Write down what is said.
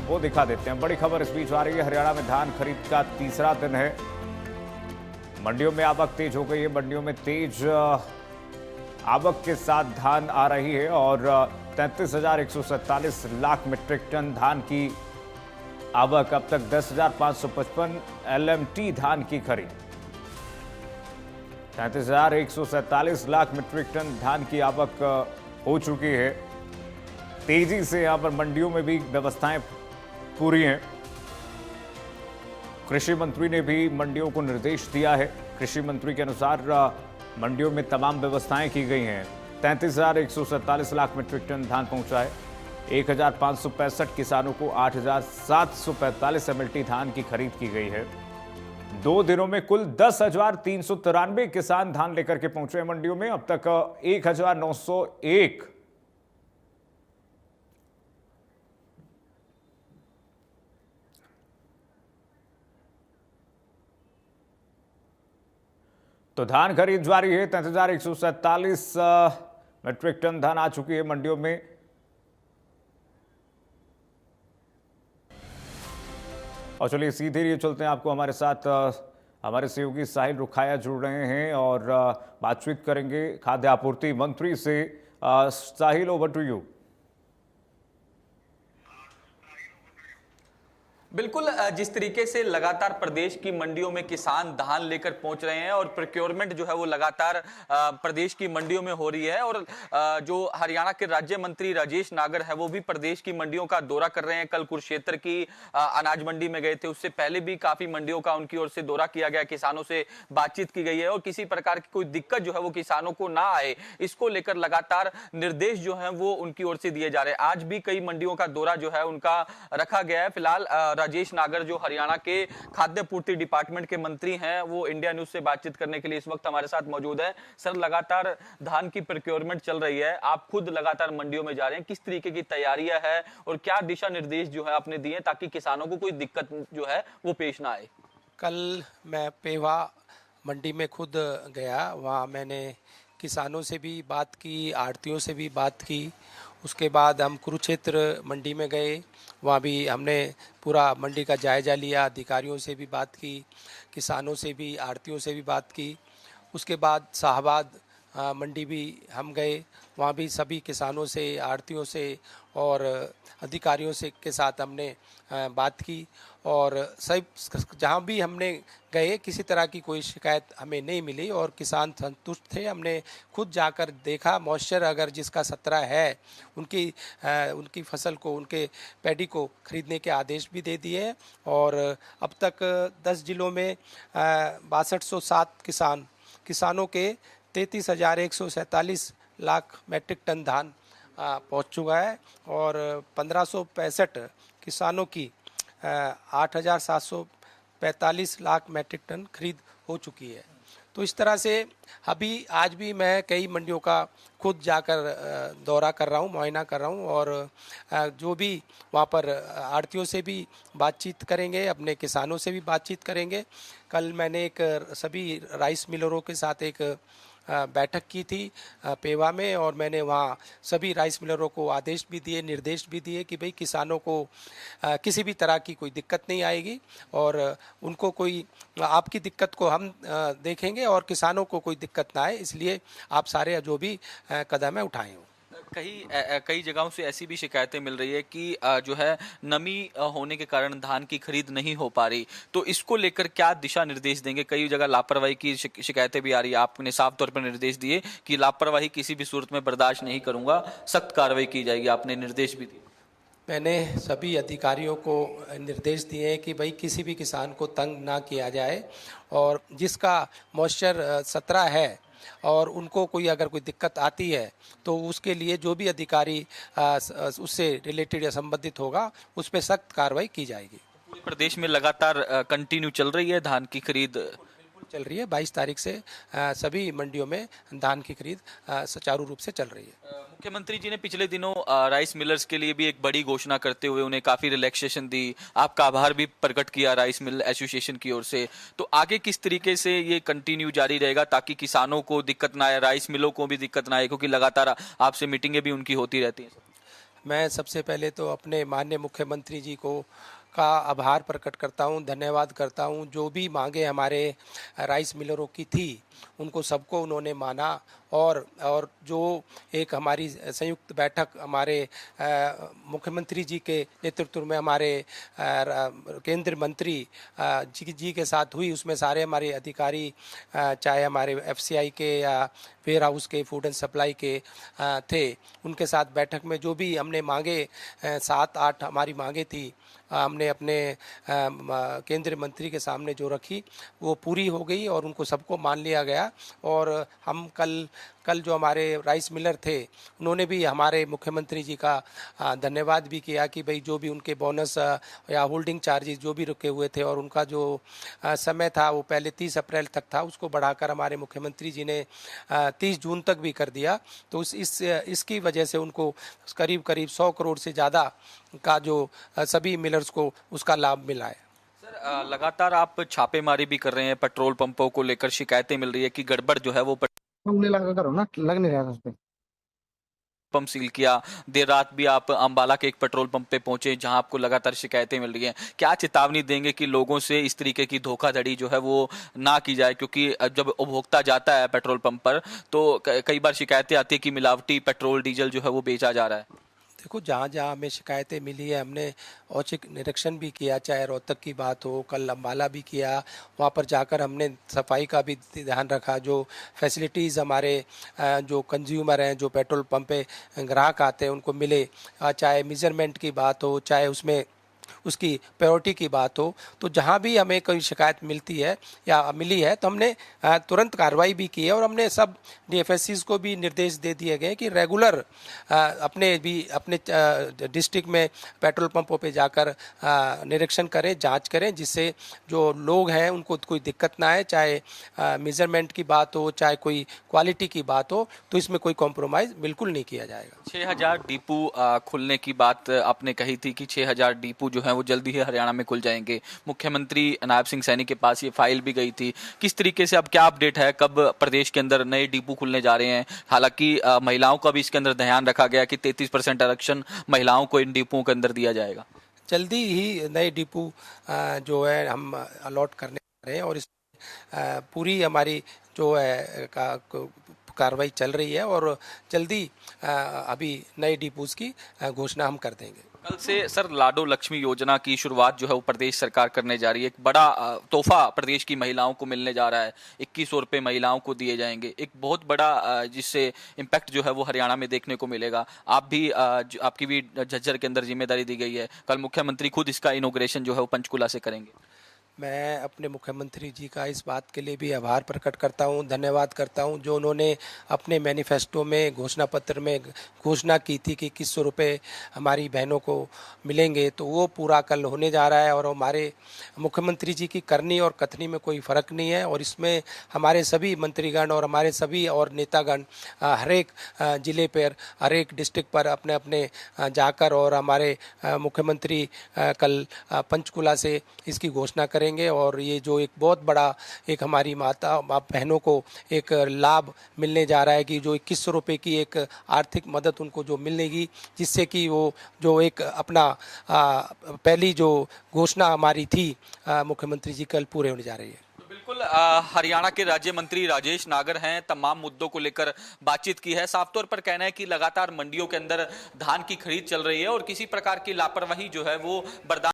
वो दिखा देते हैं। बड़ी खबर इस बीच आ रही है, हरियाणा में धान खरीद का तीसरा दिन है। मंडियों में आवक तेज हो गई है। मंडियों में तेज आवक के साथ धान आ रही है और 33,147 लाख मीट्रिक टन धान की आवक। अब तक 10,555 LMT धान की खरीद। 33,147 लाख मीट्रिक टन धान की आवक हो चुकी है। तेजी से यहां पर मंडियों में भी व्यवस्थाएं पूरी हैं। कृषि मंत्री ने भी मंडियों को निर्देश दिया है। कृषि मंत्री के अनुसार मंडियों में तमाम व्यवस्थाएं की गई हैं। 33,147 लाख मीट्रिक टन धान पहुंचा है। 1,565 किसानों को 8,745 MLT धान की खरीद की गई है। 2 दिनों में कुल 10,393 किसान धान लेकर के पहुंचे हैं मंडियों में। अब तक 1,901 तो धान खरीद जारी है। 33,147 मीट्रिक टन धान आ चुकी है मंडियों में। और चलिए सीधे ये चलते हैं, आपको हमारे साथ हमारे सहयोगी साहिल रुखाया जुड़ रहे हैं और बातचीत करेंगे खाद्य आपूर्ति मंत्री से। साहिल, ओवर टू यू। बिल्कुल, जिस तरीके से लगातार प्रदेश की मंडियों में किसान धान लेकर पहुंच रहे हैं और प्रोक्योरमेंट जो है वो लगातार प्रदेश की मंडियों में हो रही है और जो हरियाणा के राज्य मंत्री राजेश नागर है वो भी प्रदेश की मंडियों का दौरा कर रहे हैं। कल कुरुक्षेत्र की अनाज मंडी में गए थे, उससे पहले भी काफी मंडियों का उनकी ओर से दौरा किया गया, किसानों से बातचीत की गई है और किसी प्रकार की कोई दिक्कत जो है वो किसानों को ना आए, इसको लेकर लगातार निर्देश जो है वो उनकी ओर से दिए जा रहे हैं। आज भी कई मंडियों का दौरा जो है उनका रखा गया है। फिलहाल राजेश नागर जो हरियाणा के खाद्य पूर्ति डिपार्टमेंट के मंत्री हैं वो इंडिया न्यूज से बातचीत करने के लिए इस वक्त हमारे साथ मौजूद है। सर, लगातार धान की प्रोक्योरमेंट चल रही है, आप खुद लगातार मंडियों में जा रहे हैं, किस तरीके की तैयारियां है और क्या दिशा निर्देश जो है आपने दिए ताकि किसानों को कोई दिक्कत जो है वो पेश ना आए? कल मैं पेवा मंडी में खुद गया, वहाँ मैंने किसानों से भी बात की, आढ़तियों से भी बात की। उसके बाद हम कुरुक्षेत्र मंडी में गए, वहाँ भी हमने पूरा मंडी का जायज़ा लिया, अधिकारियों से भी बात की, किसानों से भी, आढ़तियों से भी बात की। उसके बाद शाहबाद मंडी भी हम गए, वहाँ भी सभी किसानों से, आढ़तियों से और अधिकारियों से के साथ हमने बात की और सब जहाँ भी हमने गए किसी तरह की कोई शिकायत हमें नहीं मिली और किसान संतुष्ट थे। हमने खुद जाकर देखा, मॉइस्चर अगर जिसका 17 है उनकी फसल को, उनके पैडी को खरीदने के आदेश भी दे दिए हैं और अब तक 10 जिलों में 6207 किसानों के 33,147 लाख मैट्रिक टन धान पहुंच चुका है और 1565 किसानों की 8,745 लाख मैट्रिक टन खरीद हो चुकी है। तो इस तरह से अभी आज भी मैं कई मंडियों का खुद जाकर दौरा कर रहा हूँ, मुआयना कर रहा हूँ और जो भी वहाँ पर आढ़तियों से भी बातचीत करेंगे, अपने किसानों से भी बातचीत करेंगे। कल मैंने एक सभी राइस मिलरों के साथ एक बैठक की थी पेवा में और मैंने वहाँ सभी राइस मिलरों को आदेश भी दिए, निर्देश भी दिए कि भाई किसानों को किसी भी तरह की कोई दिक्कत नहीं आएगी और उनको कोई आपकी दिक्कत को हम देखेंगे और किसानों को कोई दिक्कत ना आए, इसलिए आप सारे जो भी कदम है उठाएं। कई जगहों से ऐसी भी शिकायतें मिल रही है कि जो है नमी होने के कारण धान की खरीद नहीं हो पा रही, तो इसको लेकर क्या दिशा निर्देश देंगे? कई जगह लापरवाही की शिकायतें भी आ रही है, आपने साफ तौर पर निर्देश दिए कि लापरवाही किसी भी सूरत में बर्दाश्त नहीं करूंगा, सख्त कार्रवाई की जाएगी, आपने निर्देश भी दिए। मैंने सभी अधिकारियों को निर्देश दिए हैं कि भाई किसी भी किसान को तंग ना किया जाए और जिसका मॉइस्चर 17 है और उनको कोई अगर कोई दिक्कत आती है तो उसके लिए जो भी अधिकारी उससे रिलेटेड या संबंधित होगा उस पर सख्त कार्रवाई की जाएगी। पूरे प्रदेश में लगातार कंटिन्यू चल रही है धान की खरीद? चल रही है। 22 तारीख से सभी मंडियों में धान की खरीद सुचारू रूप से चल रही है। मुख्यमंत्री जी ने पिछले दिनों राइस मिलर्स के लिए भी एक बड़ी घोषणा करते हुए उन्हें काफी रिलैक्सेशन दी, आपका आभार भी प्रकट किया राइस मिल एसोसिएशन की ओर से, तो आगे किस तरीके से ये कंटिन्यू जारी रहेगा ताकि किसानों को दिक्कत ना आए, राइस मिलों को भी दिक्कत ना आए, क्योंकि लगातार आपसे मीटिंगें भी उनकी होती रहती हैं? मैं सबसे पहले तो अपने माननीय मुख्यमंत्री जी को का आभार प्रकट करता हूं, धन्यवाद करता हूं। जो भी मांगे हमारे राइस मिलरों की थी उनको सबको उन्होंने माना और जो एक हमारी संयुक्त बैठक हमारे मुख्यमंत्री जी के नेतृत्व में हमारे केंद्रीय मंत्री जी के साथ हुई, उसमें सारे हमारे अधिकारी चाहे हमारे एफसीआई के या वेयर हाउस के, फूड एंड सप्लाई के थे, उनके साथ बैठक में जो भी हमने मांगे 7-8 हमारी मांगे थी, हमने अपने केंद्रीय मंत्री के सामने जो रखी वो पूरी हो गई और उनको सबको मान लिया गया। और हम कल जो हमारे राइस मिलर थे उन्होंने भी हमारे मुख्यमंत्री जी का धन्यवाद भी किया कि भाई जो भी उनके बोनस या होल्डिंग चार्जेस जो भी रुके हुए थे और उनका जो समय था वो पहले 30 अप्रैल तक था, उसको बढ़ाकर हमारे मुख्यमंत्री जी ने 30 जून तक भी कर दिया। तो इसकी वजह से उनको करीब 100 करोड़ से ज़्यादा का जो सभी मिलर्स को उसका लाभ मिला है। सर, लगातार आप छापेमारी भी कर रहे हैं, पेट्रोल पंपों को लेकर शिकायतें मिल रही है कि गड़बड़ जो है वो उंगली लगा करो ना, लग नहीं रहा था उस पे। पंप सील किया। देर रात भी आप अंबाला के एक पेट्रोल पंप पे पहुंचे जहां आपको लगातार शिकायतें मिल रही हैं। क्या चेतावनी देंगे कि लोगों से इस तरीके की धोखाधड़ी जो है वो ना की जाए, क्योंकि जब उपभोक्ता जाता है पेट्रोल पंप पर तो कई बार शिकायतें आती है कि मिलावटी पेट्रोल डीजल जो है वो बेचा जा रहा है। देखो, जहाँ जहाँ हमें शिकायतें मिली है हमने औचक निरीक्षण भी किया, चाहे रोहतक की बात हो, कल अम्बाला भी किया। वहाँ पर जाकर हमने सफाई का भी ध्यान रखा, जो फैसिलिटीज़ हमारे जो कंज्यूमर हैं, जो पेट्रोल पंप पे ग्राहक आते हैं उनको मिले, चाहे मेजरमेंट की बात हो, चाहे उसमें उसकी प्रायोरिटी की बात हो। तो जहाँ भी हमें कोई शिकायत मिलती है या मिली है तो हमने तुरंत कार्रवाई भी की है और हमने सब डीएफएससीज को भी निर्देश दे दिए गए कि रेगुलर अपने डिस्ट्रिक्ट में पेट्रोल पंपों पे जाकर निरीक्षण करें, जांच करें, जिससे जो लोग हैं उनको कोई दिक्कत ना आए, चाहे मेजरमेंट की बात हो, चाहे कोई क्वालिटी की बात हो, तो इसमें कोई कॉम्प्रोमाइज़ बिल्कुल नहीं किया जाएगा। 6000 डिपो खुलने की बात आपने कही थी कि 6000 डिपो जो है वो जल्दी ही हरियाणा में खुल जाएंगे। मुख्यमंत्री नायब सिंह सैनी के पास ये फाइल भी गई थी। किस तरीके से अब क्या अपडेट है, कब प्रदेश के अंदर नए डिपो खुलने जा रहे हैं? हालांकि महिलाओं का भी इसके अंदर ध्यान रखा गया कि 33% आरक्षण महिलाओं को इन डिपोओं के अंदर दिया जाएगा। जल्दी ही नए डिपो जो है हम अलॉट करने जा रहे हैं और इस पूरी हमारी जो है कार्रवाई चल रही है और जल्दी अभी नए डिपोज की घोषणा हम कर देंगे। कल से सर लाडो लक्ष्मी योजना की शुरुआत जो है वो प्रदेश सरकार करने जा रही है। एक बड़ा तोहफा प्रदेश की महिलाओं को मिलने जा रहा है। 2100 रुपये महिलाओं को दिए जाएंगे। एक बहुत बड़ा जिससे इम्पैक्ट जो है वो हरियाणा में देखने को मिलेगा। आपकी भी झज्जर के अंदर जिम्मेदारी दी गई है। कल मुख्यमंत्री खुद इसका इनॉग्रेशन जो है वो पंचकुला से करेंगे। मैं अपने मुख्यमंत्री जी का इस बात के लिए भी आभार प्रकट करता हूं, धन्यवाद करता हूं, जो उन्होंने अपने मैनिफेस्टो में, घोषणा पत्र में घोषणा की थी कि 2100 रुपये हमारी बहनों को मिलेंगे, तो वो पूरा कल होने जा रहा है। और हमारे मुख्यमंत्री जी की करनी और कथनी में कोई फ़र्क नहीं है और इसमें हमारे सभी मंत्रीगण और हमारे सभी और नेतागण हर एक ज़िले पर, हर एक डिस्ट्रिक्ट पर अपने अपने जाकर और हमारे मुख्यमंत्री कल पंचकुला से इसकी घोषणा करेंगे। और ये जो एक बहुत बड़ा एक हमारी माता बहनों को एक लाभ मिलने जा रहा है कि जो 2100 रुपये की एक आर्थिक मदद उनको जो मिलेगी, जिससे कि वो जो एक अपना पहली जो घोषणा हमारी थी मुख्यमंत्री जी कल पूरे होने जा रही है। बिल्कुल, हरियाणा के राज्य मंत्री राजेश नागर हैं, तमाम मुद्दों को लेकर बातचीत की है। साफ तौर पर कहना है कि लगातार मंडियों के अंदर धान की खरीद चल रही है और किसी प्रकार की लापरवाही जो है वो बर्दाश्त